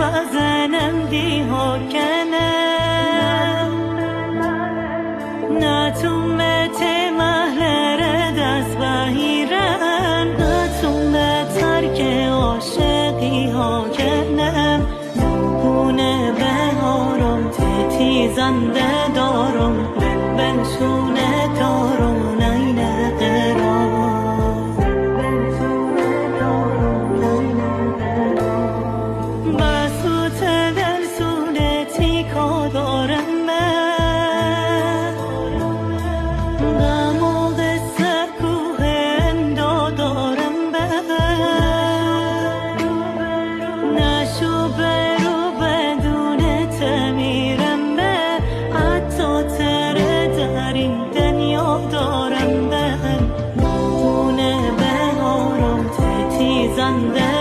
وزنم دی ها کنم نتومت محلر دست بهیرن نتومت ترک عاشقی ها کنم خونه بهارم تیزنده دارم بنشونه دارم نینه قرار Sunday